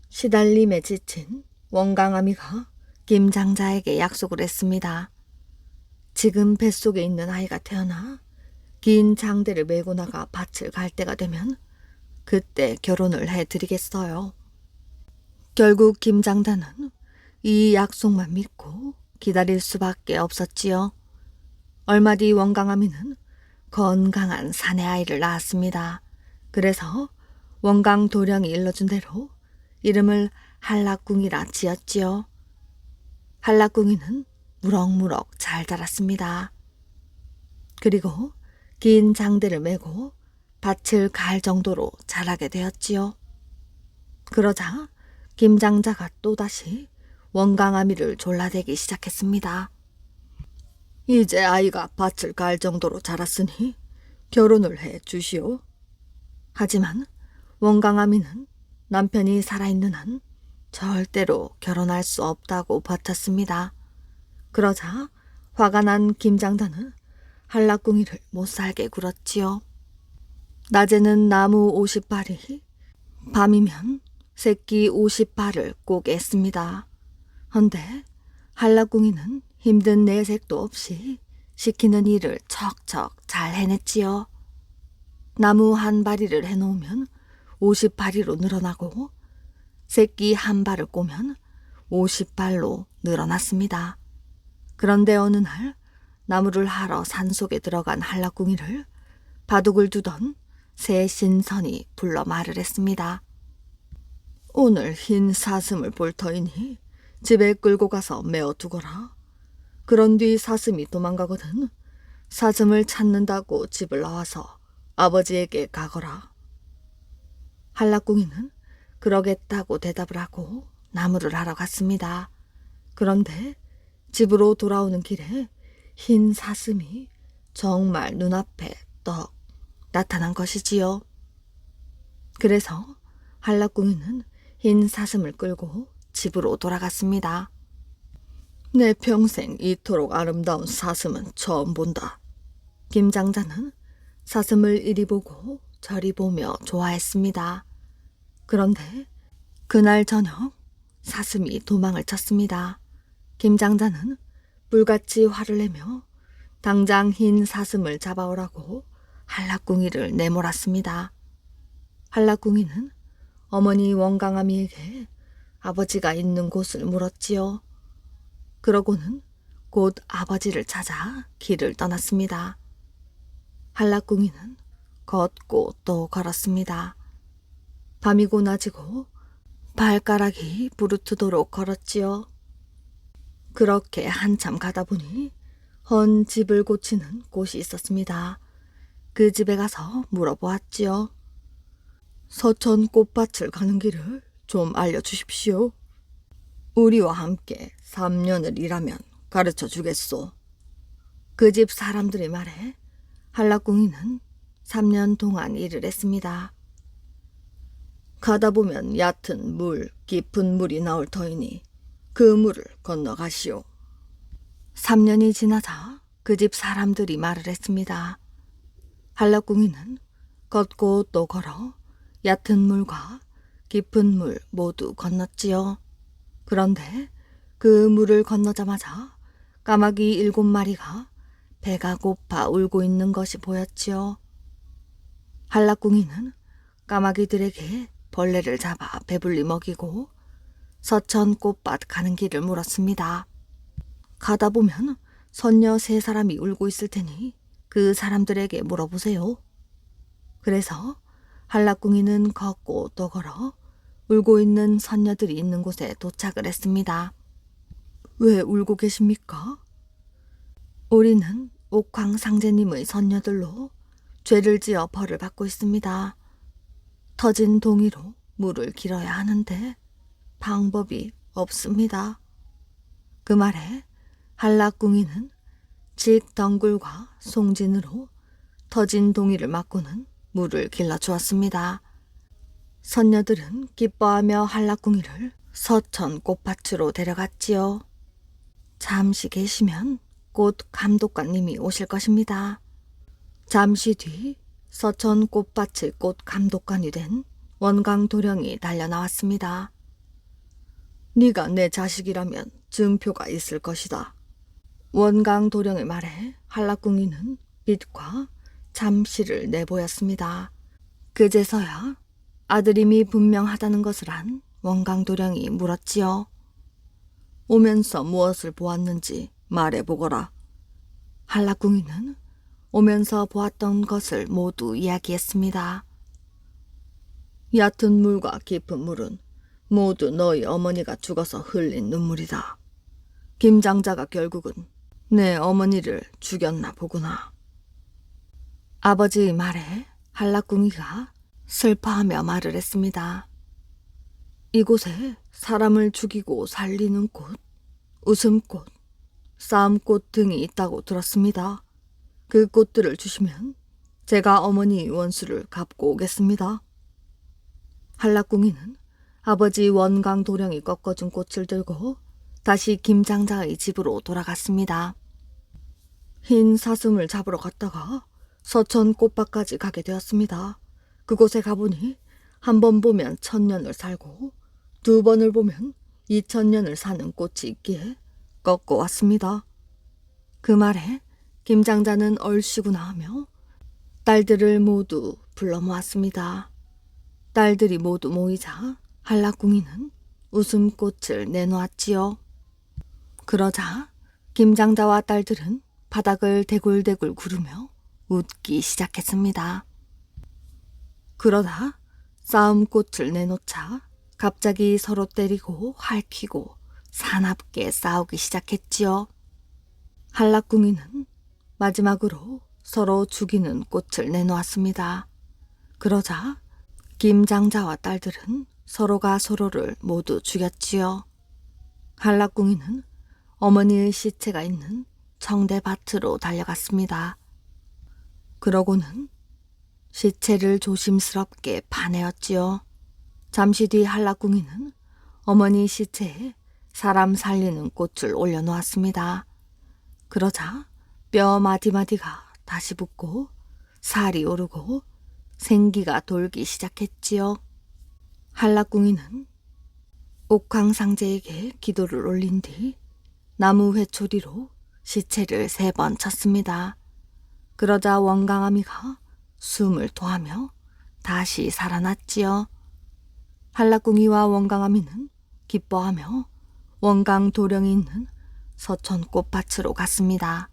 [SPEAKER 1] 시달림에 지친 원강아미가 김장자에게 약속을 했습니다. 지금 뱃속에 있는 아이가 태어나 긴 장대를 메고 나가 밭을 갈 때가 되면 그때 결혼을 해드리겠어요. 결국 김장자는 이 약속만 믿고 기다릴 수밖에 없었지요. 얼마 뒤 원강아미는 건강한 사내 아이를 낳았습니다. 그래서 원강도령이 일러준 대로 이름을 한락궁이라 지었지요. 한락궁이는 무럭무럭 잘 자랐습니다. 그리고 긴 장대를 메고 밭을 갈 정도로 자라게 되었지요. 그러자 김장자가 또다시 원강아미를 졸라대기 시작했습니다. 이제 아이가 밭을 갈 정도로 자랐으니 결혼을 해 주시오. 하지만 원강아미는 남편이 살아있는 한 절대로 결혼할 수 없다고 버텼습니다. 그러자 화가 난 김장단은 한라궁이를 못살게 굴었지요. 낮에는 나무 50발이, 밤이면 새끼 50발을 꼭 애습니다. 헌데 한라궁이는 힘든 내색도 없이 시키는 일을 척척 잘 해냈지요. 나무 한 바리를 해놓으면 50바리로 늘어나고 새끼 한 발을 꼬면 50발로 늘어났습니다. 그런데 어느 날 나무를 하러 산속에 들어간 한라궁이를 바둑을 두던 새 신선이 불러 말을 했습니다. 오늘 흰 사슴을 볼 터이니 집에 끌고 가서 메어 두거라. 그런 뒤 사슴이 도망가거든 사슴을 찾는다고 집을 나와서 아버지에게 가거라. 한라궁이는 그러겠다고 대답을 하고 나무를 하러 갔습니다. 그런데 집으로 돌아오는 길에 흰 사슴이 정말 눈앞에 떡 나타난 것이지요. 그래서 한라궁이는 흰 사슴을 끌고 집으로 돌아갔습니다. 내 평생 이토록 아름다운 사슴은 처음 본다. 김장자는 사슴을 이리 보고 저리 보며 좋아했습니다. 그런데 그날 저녁 사슴이 도망을 쳤습니다. 김장자는 불같이 화를 내며 당장 흰 사슴을 잡아오라고 한라궁이를 내몰았습니다. 한라궁이는 어머니 원강아미에게 아버지가 있는 곳을 물었지요. 그러고는 곧 아버지를 찾아 길을 떠났습니다. 한라궁이는 걷고 또 걸었습니다. 밤이고 낮이고 발가락이 부르트도록 걸었지요. 그렇게 한참 가다 보니 헌 집을 고치는 곳이 있었습니다. 그 집에 가서 물어보았지요. 서천 꽃밭을 가는 길을 좀 알려주십시오. 우리와 함께 3년을 일하면 가르쳐 주겠소. 그 집 사람들이 말해 한라궁이는 3년 동안 일을 했습니다. 가다 보면 얕은 물, 깊은 물이 나올 터이니 그 물을 건너가시오. 3년이 지나자 그 집 사람들이 말을 했습니다. 한라궁이는 걷고 또 걸어 얕은 물과 깊은 물 모두 건넜지요. 그런데 그 물을 건너자마자 까마귀 7마리가 배가 고파 울고 있는 것이 보였지요. 한라궁이는 까마귀들에게 벌레를 잡아 배불리 먹이고 서천 꽃밭 가는 길을 물었습니다. 가다 보면 선녀 3사람이 울고 있을 테니 그 사람들에게 물어보세요. 그래서 한라궁이는 걷고 또 걸어 울고 있는 선녀들이 있는 곳에 도착을 했습니다. 왜 울고 계십니까? 우리는 옥황상제님의 선녀들로 죄를 지어 벌을 받고 있습니다. 터진 동이로 물을 길어야 하는데 방법이 없습니다. 그 말에 한라궁이는 직덩굴과 송진으로 터진 동이를 막고는 물을 길러주었습니다. 선녀들은 기뻐하며 한라궁이를 서천 꽃밭으로 데려갔지요. 잠시 계시면 곧 감독관님이 오실 것입니다. 잠시 뒤 서천 꽃밭의 꽃 감독관이 된 원강도령이 달려나왔습니다. 네가 내 자식이라면 증표가 있을 것이다. 원강도령의 말에 한라궁이는 빛과 잠시를 내보였습니다. 그제서야 아들임이 분명하다는 것을 안 원강도령이 물었지요. 오면서 무엇을 보았는지 말해보거라. 한라궁이는 오면서 보았던 것을 모두 이야기했습니다. 얕은 물과 깊은 물은 모두 너희 어머니가 죽어서 흘린 눈물이다. 김장자가 결국은 내 어머니를 죽였나 보구나. 아버지의 말에 한라궁이가 슬퍼하며 말을 했습니다. 이곳에 사람을 죽이고 살리는 꽃, 웃음꽃, 싸움꽃 등이 있다고 들었습니다. 그 꽃들을 주시면 제가 어머니 원수를 갚고 오겠습니다. 한락궁이는 아버지 원강도령이 꺾어준 꽃을 들고 다시 김장자의 집으로 돌아갔습니다. 흰 사슴을 잡으러 갔다가 서천 꽃밭까지 가게 되었습니다. 그곳에 가보니 한 번 보면 1000년을 살고 두 번을 보면 2000년을 사는 꽃이 있기에 꺾어 왔습니다. 그 말에 김장자는 얼씨구나 하며 딸들을 모두 불러 모았습니다. 딸들이 모두 모이자 한락궁이는 웃음꽃을 내놓았지요. 그러자 김장자와 딸들은 바닥을 대굴대굴 구르며 웃기 시작했습니다. 그러다 싸움꽃을 내놓자 갑자기 서로 때리고 핥히고 사납게 싸우기 시작했지요. 한락궁이는 마지막으로 서로 죽이는 꽃을 내놓았습니다. 그러자 김장자와 딸들은 서로가 서로를 모두 죽였지요. 한락궁이는 어머니의 시체가 있는 청대밭으로 달려갔습니다. 그러고는 시체를 조심스럽게 파내었지요. 잠시 뒤 한락궁이는 어머니 시체에 사람 살리는 꽃을 올려놓았습니다. 그러자 뼈 마디마디가 다시 붓고 살이 오르고 생기가 돌기 시작했지요. 한락궁이는 옥황상제에게 기도를 올린 뒤 나무 회초리로 시체를 3번 쳤습니다. 그러자 원강아미가 숨을 토하며 다시 살아났지요. 한락궁이와 원강아미는 기뻐하며 원강도령이 있는 서천 꽃밭으로 갔습니다.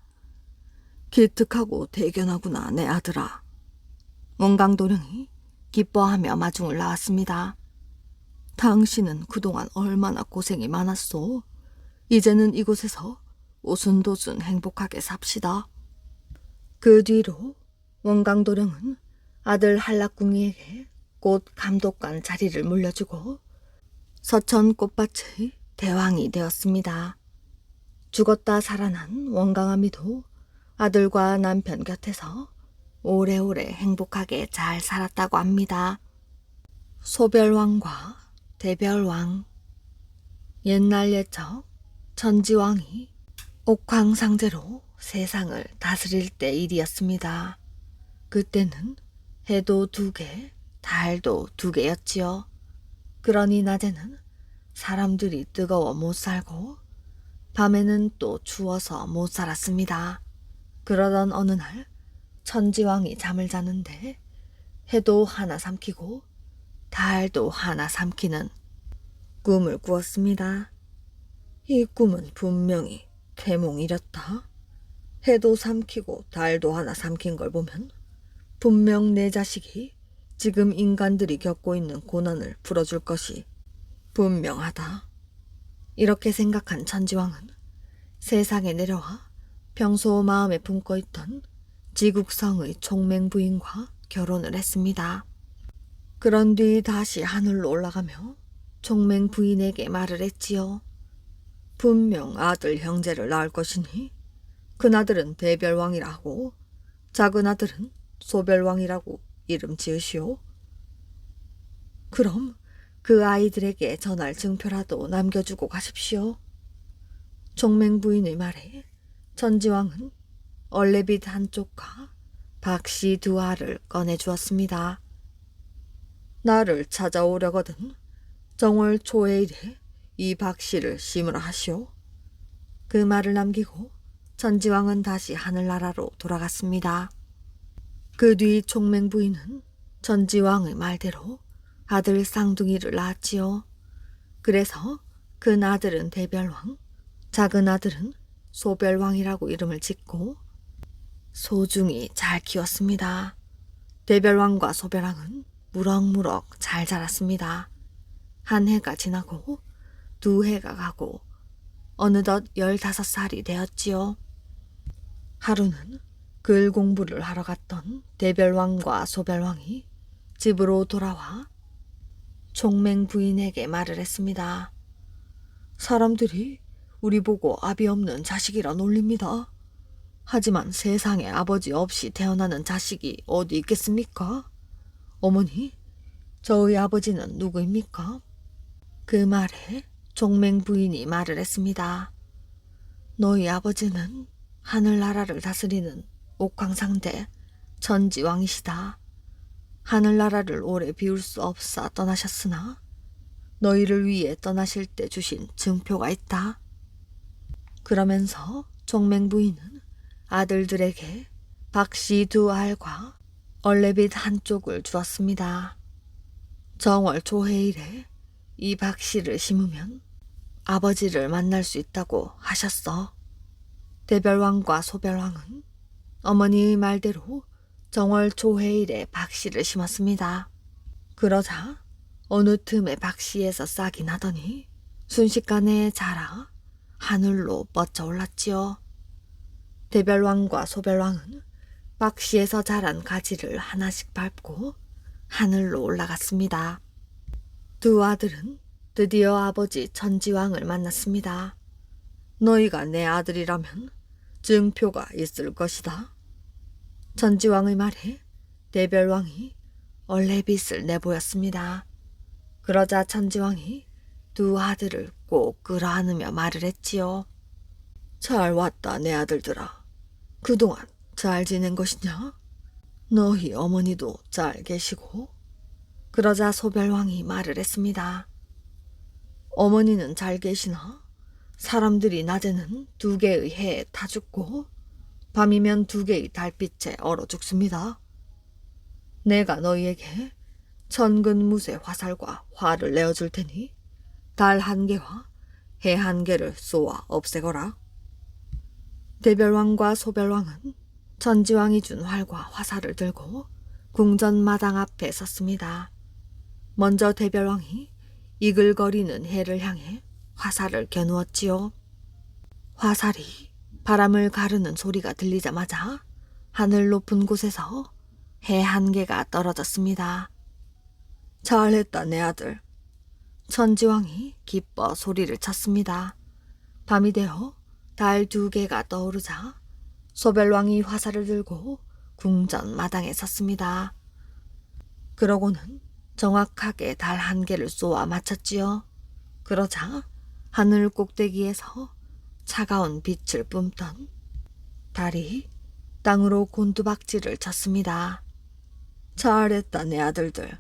[SPEAKER 1] 기특하고 대견하구나 내 아들아. 원강도령이 기뻐하며 마중을 나왔습니다. 당신은 그동안 얼마나 고생이 많았소. 이제는 이곳에서 오순도순 행복하게 삽시다. 그 뒤로 원강도령은 아들 한락궁이에게 꽃 감독관 자리를 물려주고 서천 꽃밭의 대왕이 되었습니다. 죽었다 살아난 원강아미도 아들과 남편 곁에서 오래오래 행복하게 잘 살았다고 합니다. 소별왕과 대별왕. 옛날 옛적 천지왕이 옥황상제로 세상을 다스릴 때 일이었습니다. 그때는 해도 2개, 달도 2개였지요. 그러니 낮에는 사람들이 뜨거워 못 살고 밤에는 또 추워서 못 살았습니다. 그러던 어느 날 천지왕이 잠을 자는데 해도 하나 삼키고 달도 하나 삼키는 꿈을 꾸었습니다. 이 꿈은 분명히 태몽이렸다. 해도 삼키고 달도 하나 삼킨 걸 보면 분명 내 자식이 지금 인간들이 겪고 있는 고난을 풀어줄 것이 분명하다. 이렇게 생각한 천지왕은 세상에 내려와 평소 마음에 품고 있던 지국성의 총맹부인과 결혼을 했습니다. 그런 뒤 다시 하늘로 올라가며 총맹부인에게 말을 했지요. 분명 아들 형제를 낳을 것이니 큰아들은 대별왕이라고 작은 아들은 소별왕이라고 이름 지으시오. 그럼 그 아이들에게 전할 증표라도 남겨주고 가십시오. 총맹부인의 말에 천지왕은 얼레빗 한쪽과 박씨 2알을 꺼내주었습니다. 나를 찾아오려거든 정월 초에 이래 이 박씨를 심으라 하시오. 그 말을 남기고 천지왕은 다시 하늘나라로 돌아갔습니다. 그 뒤 총맹부인은 천지왕의 말대로 아들 쌍둥이를 낳았지요. 그래서 큰 아들은 대별왕, 작은 아들은 소별왕이라고 이름을 짓고 소중히 잘 키웠습니다. 대별왕과 소별왕은 무럭무럭 잘 자랐습니다. 한 해가 지나고 2해가 가고 어느덧 15살이 되었지요. 하루는 글 공부를 하러 갔던 대별왕과 소별왕이 집으로 돌아와 총맹 부인에게 말을 했습니다. 사람들이 우리 보고 아비 없는 자식이라 놀립니다. 하지만 세상에 아버지 없이 태어나는 자식이 어디 있겠습니까? 어머니, 저의 아버지는 누구입니까? 그 말에 종맹 부인이 말을 했습니다. 너희 아버지는 하늘나라를 다스리는 옥황상대 천지왕이시다. 하늘나라를 오래 비울 수 없사 떠나셨으나 너희를 위해 떠나실 때 주신 증표가 있다. 그러면서 종맹 부인은 아들들에게 박씨 2알과 얼레빗 1쪽을 주었습니다. 정월 초해일에 이 박씨를 심으면 아버지를 만날 수 있다고 하셨어. 대별왕과 소별왕은 어머니의 말대로 정월 초해일에 박씨를 심었습니다. 그러자 어느 틈에 박씨에서 싹이 나더니 순식간에 자라 하늘로 뻗쳐 올랐지요. 대별왕과 소별왕은 박씨에서 자란 가지를 하나씩 밟고 하늘로 올라갔습니다. 2아들은 드디어 아버지 천지왕을 만났습니다. 너희가 내 아들이라면 증표가 있을 것이다. 천지왕의 말에 대별왕이 얼레빗을 내보였습니다. 그러자 천지왕이 2아들을 꼭 끌어안으며 말을 했지요. 잘 왔다 내 아들들아. 그동안 잘 지낸 것이냐? 너희 어머니도 잘 계시고? 그러자 소별왕이 말을 했습니다. 어머니는 잘 계시나? 사람들이 낮에는 2개의 해에 타 죽고 밤이면 2개의 달빛에 얼어 죽습니다. 내가 너희에게 천근무새 화살과 활을 내어줄 테니 달 1개와 해 1개를 쏘아 없애거라. 대별왕과 소별왕은 천지왕이 준 활과 화살을 들고 궁전 마당 앞에 섰습니다. 먼저 대별왕이 이글거리는 해를 향해 화살을 겨누었지요. 화살이 바람을 가르는 소리가 들리자마자 하늘 높은 곳에서 해 1개가 떨어졌습니다. 잘했다 내 아들. 천지왕이 기뻐 소리를 쳤습니다. 밤이 되어 달 2개가 떠오르자 소별왕이 화살을 들고 궁전 마당에 섰습니다. 그러고는 정확하게 달 1개를 쏘아 맞췄지요. 그러자 하늘 꼭대기에서 차가운 빛을 뿜던 달이 땅으로 곤두박질을 쳤습니다. 잘했다 내 아들들.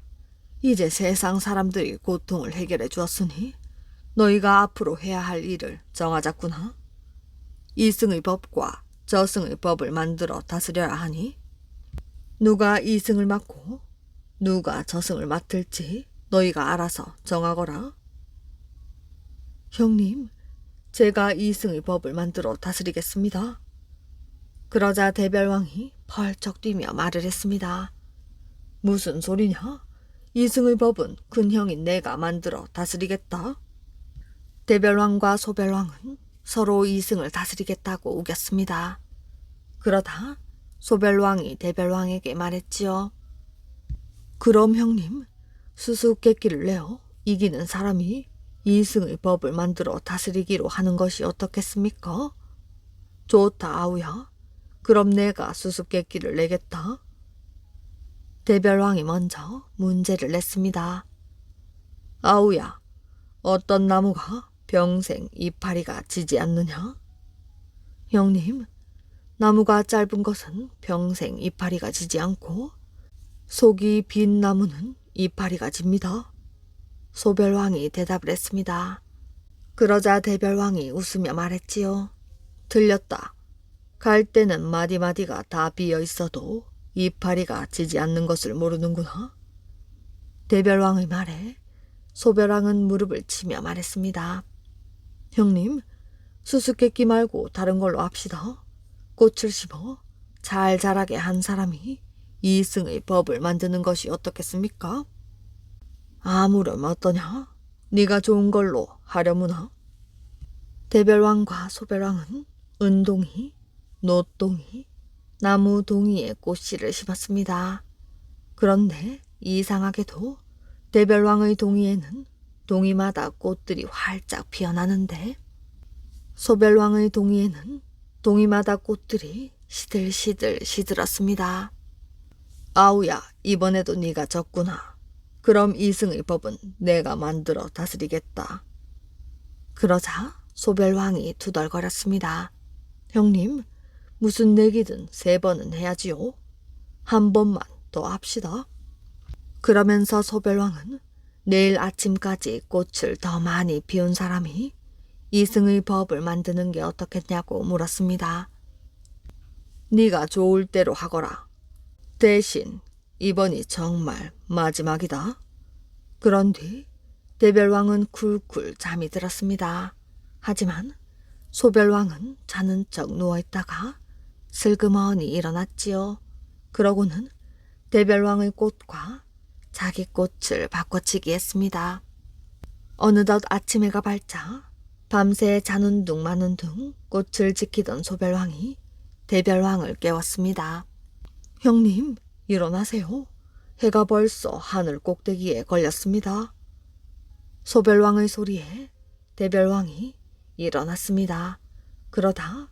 [SPEAKER 1] 이제 세상 사람들이 고통을 해결해 주었으니 너희가 앞으로 해야 할 일을 정하자꾸나. 이승의 법과 저승의 법을 만들어 다스려야 하니 누가 이승을 맡고 누가 저승을 맡을지 너희가 알아서 정하거라. 형님, 제가 이승의 법을 만들어 다스리겠습니다. 그러자 대별왕이 펄쩍 뛰며 말을 했습니다. 무슨 소리냐? 이승의 법은 큰형인 내가 만들어 다스리겠다. 대별왕과 소별왕은 서로 이승을 다스리겠다고 우겼습니다. 그러다 소별왕이 대별왕에게 말했지요. 그럼 형님, 수수께끼를 내어 이기는 사람이 이승의 법을 만들어 다스리기로 하는 것이 어떻겠습니까? 좋다 아우야. 그럼 내가 수수께끼를 내겠다. 대별왕이 먼저 문제를 냈습니다. 아우야, 어떤 나무가 평생 이파리가 지지 않느냐? 형님, 나무가 짧은 것은 평생 이파리가 지지 않고 속이 빈 나무는 이파리가 집니다. 소별왕이 대답을 했습니다. 그러자 대별왕이 웃으며 말했지요. 틀렸다. 갈대는 마디마디가 다 비어 있어도 이파리가 지지 않는 것을 모르는구나. 대별왕의 말에 소별왕은 무릎을 치며 말했습니다. 형님, 수수께끼 말고 다른 걸로 합시다. 꽃을 심어 잘 자라게 한 사람이 이승의 법을 만드는 것이 어떻겠습니까? 아무렴 어떠냐? 네가 좋은 걸로 하려무나? 대별왕과 소별왕은 은동이, 노동이, 나무동이에 꽃씨를 심었습니다. 그런데 이상하게도 대별왕의 동이에는 동이마다 꽃들이 활짝 피어나는데 소별왕의 동이에는 동이마다 꽃들이 시들시들 시들었습니다. 아우야, 이번에도 네가 졌구나. 그럼 이승의 법은 내가 만들어 다스리겠다. 그러자 소별왕이 투덜거렸습니다. 형님, 무슨 내기든 3번은 해야지요. 한 번만 더 합시다. 그러면서 소별왕은 내일 아침까지 꽃을 더 많이 피운 사람이 이승의 법을 만드는 게 어떻겠냐고 물었습니다. 네가 좋을 대로 하거라. 대신 이번이 정말 마지막이다. 그런 뒤 대별왕은 쿨쿨 잠이 들었습니다. 하지만 소별왕은 자는 척 누워있다가 슬그머니 일어났지요. 그러고는 대별왕의 꽃과 자기 꽃을 바꿔치기 했습니다. 어느덧 아침해가 밝자 밤새 자는 둥 마는 둥 꽃을 지키던 소별왕이 대별왕을 깨웠습니다. 형님, 일어나세요. 해가 벌써 하늘 꼭대기에 걸렸습니다. 소별왕의 소리에 대별왕이 일어났습니다. 그러다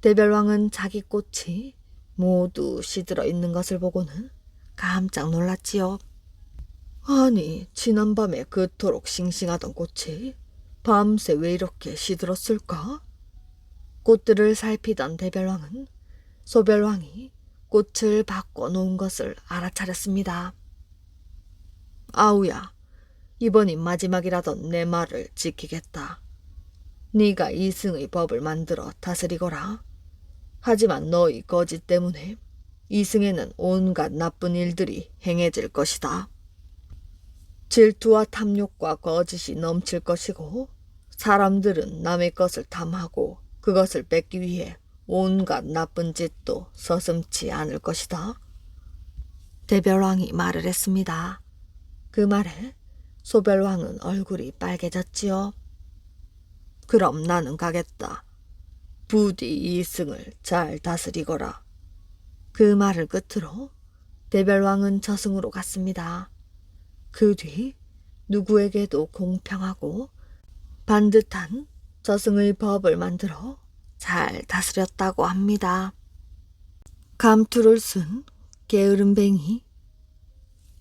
[SPEAKER 1] 대별왕은 자기 꽃이 모두 시들어 있는 것을 보고는 깜짝 놀랐지요. 아니, 지난밤에 그토록 싱싱하던 꽃이 밤새 왜 이렇게 시들었을까? 꽃들을 살피던 대별왕은 소별왕이 꽃을 바꿔놓은 것을 알아차렸습니다. 아우야, 이번이 마지막이라던 내 말을 지키겠다. 네가 이승의 법을 만들어 다스리거라. 하지만 너희 거짓 때문에 이승에는 온갖 나쁜 일들이 행해질 것이다. 질투와 탐욕과 거짓이 넘칠 것이고 사람들은 남의 것을 탐하고 그것을 뺏기 위해 온갖 나쁜 짓도 서슴지 않을 것이다. 대별왕이 말을 했습니다. 그 말에 소별왕은 얼굴이 빨개졌지요. 그럼 나는 가겠다. 부디 이승을 잘 다스리거라. 그 말을 끝으로 대별왕은 저승으로 갔습니다. 그 뒤 누구에게도 공평하고 반듯한 저승의 법을 만들어 잘 다스렸다고 합니다. 감투를 쓴 게으름뱅이.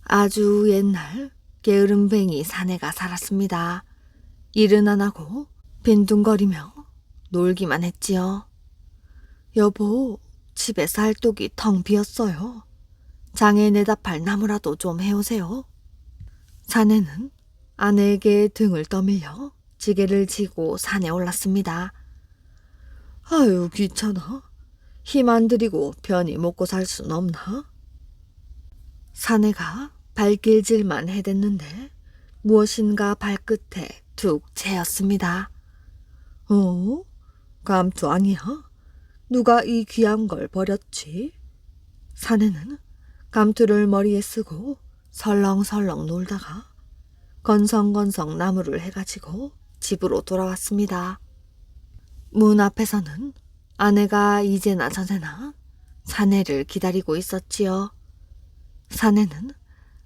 [SPEAKER 1] 아주 옛날 게으름뱅이 사내가 살았습니다. 일은 안 하고 빈둥거리며 놀기만 했지요. 여보, 집에 쌀독이 텅 비었어요. 장에 내다 팔 나무라도 좀 해오세요. 사내는 아내에게 등을 떠밀려 지게를 지고 산에 올랐습니다. 아유, 귀찮아. 힘 안 들이고 편히 먹고 살 순 없나? 사내가 발길질만 해댔는데 무엇인가 발끝에 툭 채였습니다. 감투 아니야? 누가 이 귀한 걸 버렸지? 사내는 감투를 머리에 쓰고 설렁설렁 놀다가 건성건성 나무를 해가지고 집으로 돌아왔습니다. 문 앞에서는 아내가 이제나 저제나 사내를 기다리고 있었지요. 사내는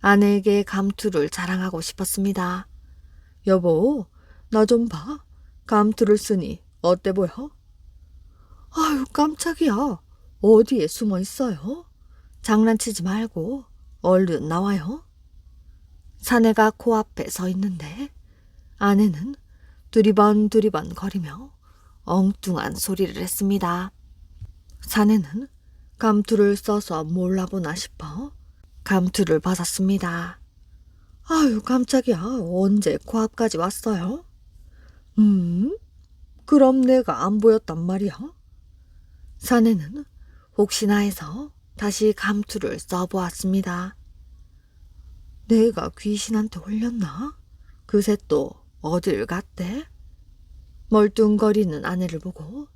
[SPEAKER 1] 아내에게 감투를 자랑하고 싶었습니다. 여보, 나 좀 봐. 감투를 쓰니 어때 보여? 아유, 깜짝이야. 어디에 숨어 있어요? 장난치지 말고 얼른 나와요. 사내가 코앞에 서 있는데 아내는 두리번 거리며 엉뚱한 소리를 했습니다. 사내는 감투를 써서 몰라보나 싶어 감투를 벗었습니다. 아유, 깜짝이야. 언제 코앞까지 왔어요? 그럼 내가 안 보였단 말이야? 사내는 혹시나 해서 다시 감투를 써보았습니다. 내가 귀신한테 홀렸나? 그새 또 어딜 갔대? 멀뚱거리는 아내를 보고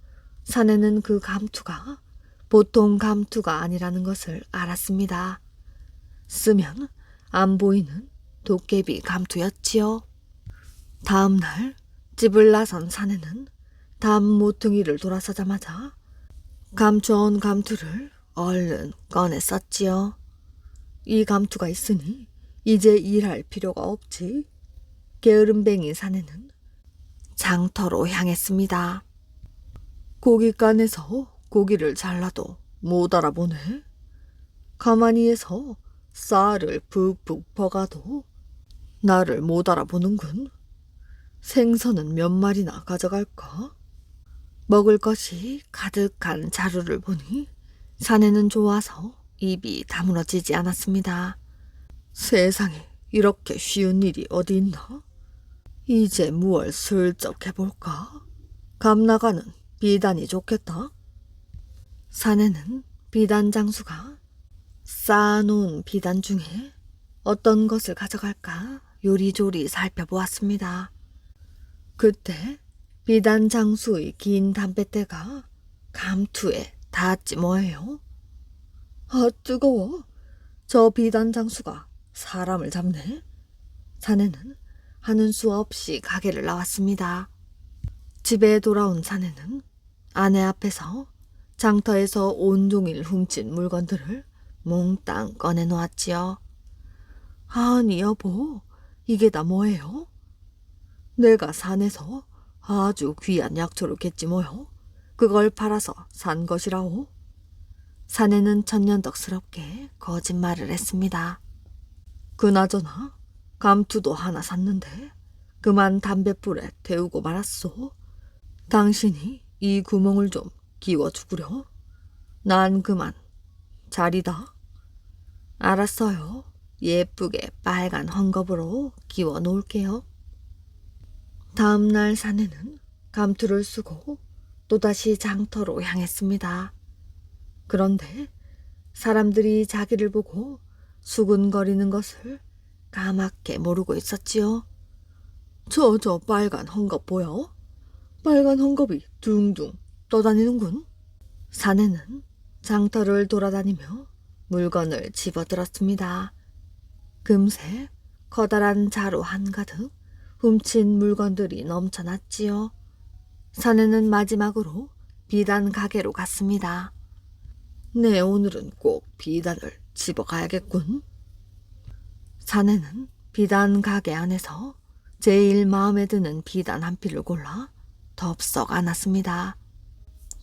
[SPEAKER 1] 사내는 그 감투가 보통 감투가 아니라는 것을 알았습니다. 쓰면 안 보이는 도깨비 감투였지요. 다음 날 집을 나선 사내는 담 모퉁이를 돌아서자마자 감춰온 감투를 얼른 꺼내 썼지요. 이 감투가 있으니 이제 일할 필요가 없지. 게으름뱅이 사내는 장터로 향했습니다. 고깃간에서 고기를 잘라도 못 알아보네. 가만히 해서 쌀을 푹푹 퍼가도 나를 못 알아보는군. 생선은 몇 마리나 가져갈까? 먹을 것이 가득한 자루를 보니 사내는 좋아서 입이 다물어지지 않았습니다. 세상에 이렇게 쉬운 일이 어디 있나? 이제 무얼 슬쩍 해볼까? 감 나가는 비단이 좋겠다. 사내는 비단 장수가 쌓아놓은 비단 중에 어떤 것을 가져갈까 요리조리 살펴보았습니다. 그때 비단 장수의 긴 담뱃대가 감투에 닿았지 뭐예요. 아, 뜨거워. 저 비단 장수가 사람을 잡네. 사내는 하는 수 없이 가게를 나왔습니다. 집에 돌아온 사내는 아내 앞에서 장터에서 온종일 훔친 물건들을 몽땅 꺼내놓았지요. 아니 여보, 이게 다 뭐예요? 내가 산에서 아주 귀한 약초를 캤지 뭐요. 그걸 팔아서 산 것이라오. 사내는 천년덕스럽게 거짓말을 했습니다. 그나저나 감투도 하나 샀는데 그만 담뱃불에 데우고 말았소. 당신이 이 구멍을 좀 끼워 죽으려. 난 그만 자리다. 알았어요. 예쁘게 빨간 헝겊으로 끼워 놓을게요. 다음 날 사내는 감투를 쓰고 또다시 장터로 향했습니다. 그런데 사람들이 자기를 보고 수군거리는 것을 까맣게 모르고 있었지요. 저 빨간 헝겊 보여? 빨간 헝겊이 둥둥 떠다니는군. 사내는 장터를 돌아다니며 물건을 집어들었습니다. 금세 커다란 자루 한가득 훔친 물건들이 넘쳐났지요. 사내는 마지막으로 비단 가게로 갔습니다. 네, 오늘은 꼭 비단을 집어가야겠군. 사내는 비단 가게 안에서 제일 마음에 드는 비단 한 필을 골라 덥석 안았습니다.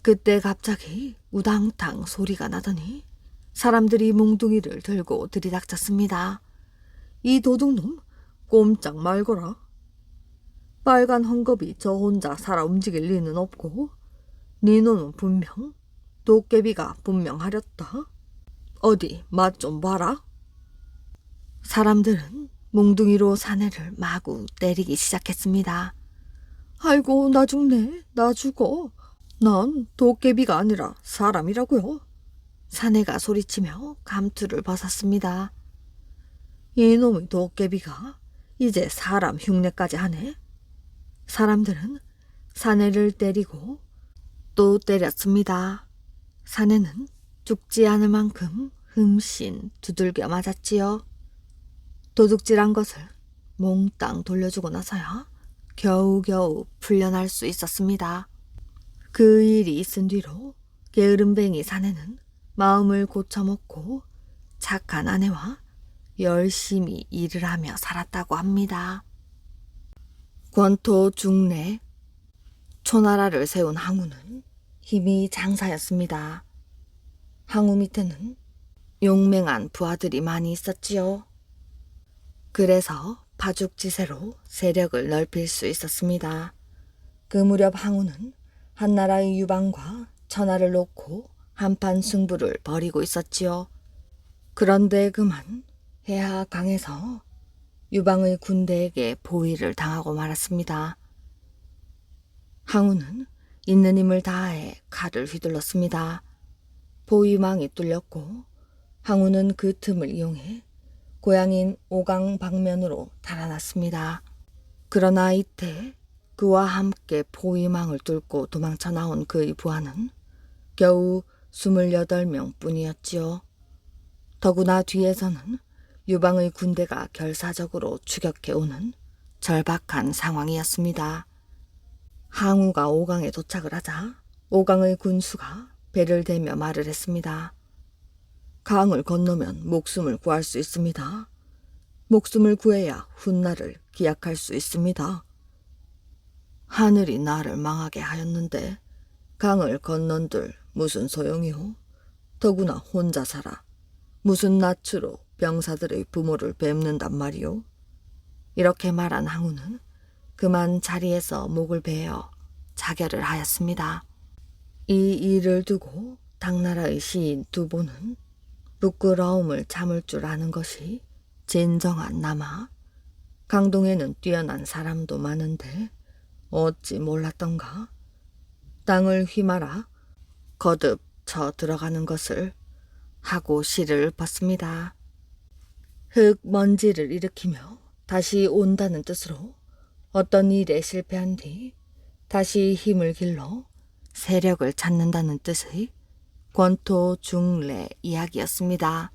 [SPEAKER 1] 그때 갑자기 우당탕 소리가 나더니 사람들이 몽둥이를 들고 들이닥쳤습니다. 이 도둑놈 꼼짝 말거라. 빨간 헝겊이 저 혼자 살아 움직일 리는 없고 네 놈은 분명 도깨비가 분명하렸다. 어디 맛 좀 봐라. 사람들은 몽둥이로 사내를 마구 때리기 시작했습니다. 아이고 나 죽네. 나 죽어. 난 도깨비가 아니라 사람이라고요. 사내가 소리치며 감투를 벗었습니다. 이놈의 도깨비가 이제 사람 흉내까지 하네. 사람들은 사내를 때리고 또 때렸습니다. 사내는 죽지 않을 만큼 흠씬 두들겨 맞았지요. 도둑질한 것을 몽땅 돌려주고 나서야 겨우겨우 풀려날 수 있었습니다. 그 일이 있은 뒤로 게으름뱅이 사내는 마음을 고쳐먹고 착한 아내와 열심히 일을 하며 살았다고 합니다. 권토 중래 초나라를 세운 항우는 힘이 장사였습니다. 항우 밑에는 용맹한 부하들이 많이 있었지요. 그래서 파죽지세로 세력을 넓힐 수 있었습니다. 그 무렵 항우는 한나라의 유방과 천하를 놓고 한판 승부를 벌이고 있었지요. 그런데 그만 해하 강에서 유방의 군대에게 포위를 당하고 말았습니다. 항우는 있는 힘을 다해 칼을 휘둘렀습니다. 포위망이 뚫렸고 항우는 그 틈을 이용해 고향인 오강 방면으로 달아났습니다. 그러나 이때 그와 함께 포위망을 뚫고 도망쳐 나온 그의 부하는 겨우 28명 뿐이었지요. 더구나 뒤에서는 유방의 군대가 결사적으로 추격해오는 절박한 상황이었습니다. 항우가 오강에 도착을 하자 오강의 군수가 배를 대며 말을 했습니다. 강을 건너면 목숨을 구할 수 있습니다. 목숨을 구해야 훗날을 기약할 수 있습니다. 하늘이 나를 망하게 하였는데 강을 건넌들 무슨 소용이오? 더구나 혼자 살아. 무슨 낯으로 병사들의 부모를 뵙는단 말이오. 이렇게 말한 항우는 그만 자리에서 목을 베어 자결을 하였습니다. 이 일을 두고 당나라의 시인 두보는 부끄러움을 참을 줄 아는 것이 진정한 남아. 강동에는 뛰어난 사람도 많은데 어찌 몰랐던가. 땅을 휘말아 거듭 쳐 들어가는 것을 하고 실을 벗습니다. 흙 먼지를 일으키며 다시 온다는 뜻으로 어떤 일에 실패한 뒤 다시 힘을 길러 세력을 찾는다는 뜻의 권토중래 이야기였습니다.